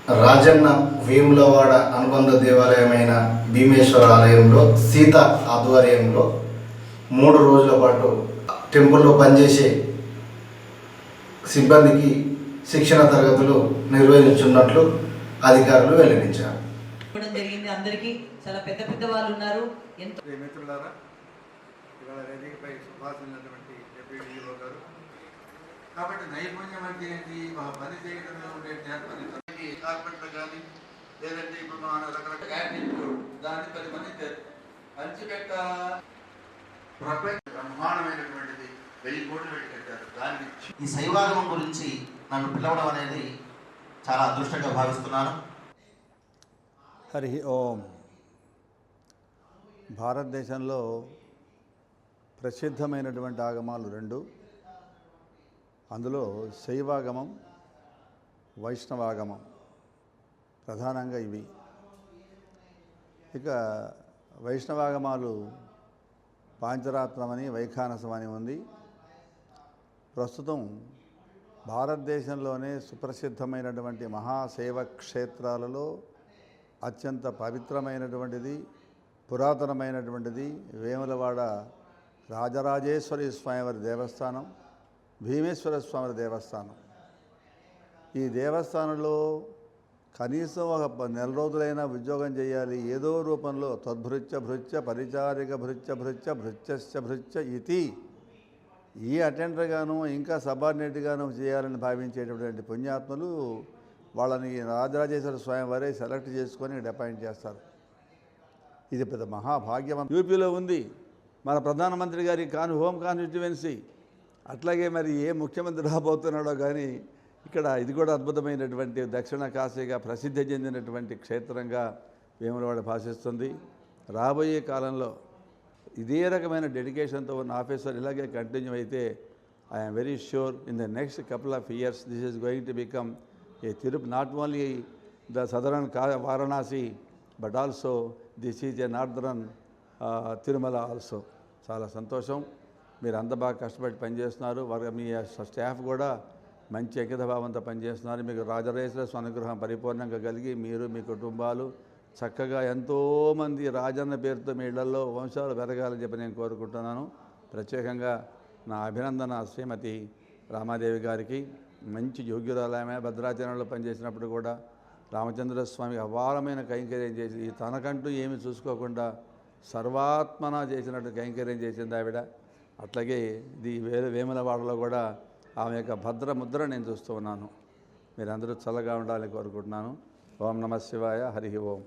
రాజన్న వేములవాడ అనుబంధ దేవాలయమైన భీమేశ్వర ఆలయంలో సీత ఆధ్వర్యంలో 3 రోజుల పాటు టెంపుల్లో పనిచేసే సిబ్బందికి శిక్షణ తరగతులు నిర్వహించున్నట్లు అధికారులు వెల్లడించారు. జరిగింది. అందరికీ చాలా పెద్ద పెద్ద వాళ్ళు ఉన్నారు. ఎంతో మిత్రులారా, ఇవాళ వేదికపై సుభాషించినటువంటి డిప్యూటీ ఈఓ గారు కాబట్టి నైపుణ్యం అంటే ఏంటి, పని చేయడంలో ఉండే కార్పెంటర్ కానీ లేదంటే ఇప్పుడు మన రకరకాల యాటిట్యూడ్ దాన్ని 10 మంది పంచిపెట్ట ప్రపంచ బ్రహ్మాండమైనటువంటిది 1000 కోట్లు పెట్టి కట్టారు. దాన్ని ఈ శైవాగమం గురించి నన్ను పిలవడం అనేది చాలా అదృష్టంగా భావిస్తున్నాను. హరి ఓం. భారతదేశంలో ప్రసిద్ధమైనటువంటి ఆగమాలు 2, అందులో శైవాగమం, వైష్ణవాగమం ప్రధానంగా ఇవి. ఇక వైష్ణవాగమాలు పాంచరాత్రమని, వైఖానసమని ఉంది. ప్రస్తుతం భారతదేశంలోనే సుప్రసిద్ధమైనటువంటి మహాశైవ క్షేత్రాలలో అత్యంత పవిత్రమైనటువంటిది, పురాతనమైనటువంటిది వేములవాడ రాజరాజేశ్వరి స్వామివారి దేవస్థానం, భీమేశ్వర స్వామి దేవస్థానం. ఈ దేవస్థానంలో కనీసం ఒక నెల రోజులైనా ఉద్యోగం చేయాలి. ఏదో రూపంలో తద్భృత్య భృత్య పరిచారిక భృత్య భృత్య భృత్యశ్చ భృత్య ఇతి ఈ అటెండర్గాను ఇంకా సబార్డినేట్గాను చేయాలని భావించేటటువంటి పుణ్యాత్మలు వాళ్ళని రాజరాజేశ్వర స్వామి వారే సెలెక్ట్ చేసుకొని అపాయింట్ చేస్తారు. ఇది పెద్ద మహాభాగ్యం. యూపీలో ఉంది మన ప్రధానమంత్రి గారి హోమ్ కాన్స్టిట్యువెన్సీ. అట్లాగే మరి ఏ ముఖ్యమంత్రి రాబోతున్నాడో కానీ ఇక్కడ ఇది కూడా అద్భుతమైనటువంటి దక్షిణ కాశీగా ప్రసిద్ధి చెందినటువంటి క్షేత్రంగా వేములవాడ భాషిస్తుంది. రాబోయే కాలంలో ఇదే రకమైన డెడికేషన్తో ఉన్న ఆఫీసర్ ఇలాగే కంటిన్యూ అయితే I'm very sure in the next couple of years this is going to become a not only the southern Varanasi but also this is a northern Tirumala also. చాలా సంతోషం. మీరు అంత బాగా కష్టపడి పనిచేస్తున్నారు. మీ స్టాఫ్ కూడా మంచి అంకితభావంతో పనిచేస్తున్నారు. మీకు రాజరాజేశ్వర స్వామి అనుగ్రహం పరిపూర్ణంగా కలిగి మీరు మీ కుటుంబాలు చక్కగా ఎంతోమంది రాజన్న పేరుతో మీ ఇళ్లలో వంశాలు పెరగాలని చెప్పి నేను కోరుకుంటున్నాను. ప్రత్యేకంగా నా అభినందన శ్రీమతి రామాదేవి గారికి. మంచి యోగ్యురాలయమే. భద్రాచలంలో పనిచేసినప్పుడు కూడా రామచంద్రస్వామి అపారమైన కైంకర్యం చేసి తనకంటూ ఏమి చూసుకోకుండా సర్వాత్మన చేసినట్టు కైంకర్యం చేసింది ఆవిడ. అట్లాగే ఇది వేములవాడలో కూడా ఆమె యొక్క భద్ర ముద్ర నేను చూస్తూ ఉన్నాను. మీరందరూ చల్లగా ఉండాలని కోరుకుంటున్నాను. ఓం నమః శివాయ. హరి ఓం.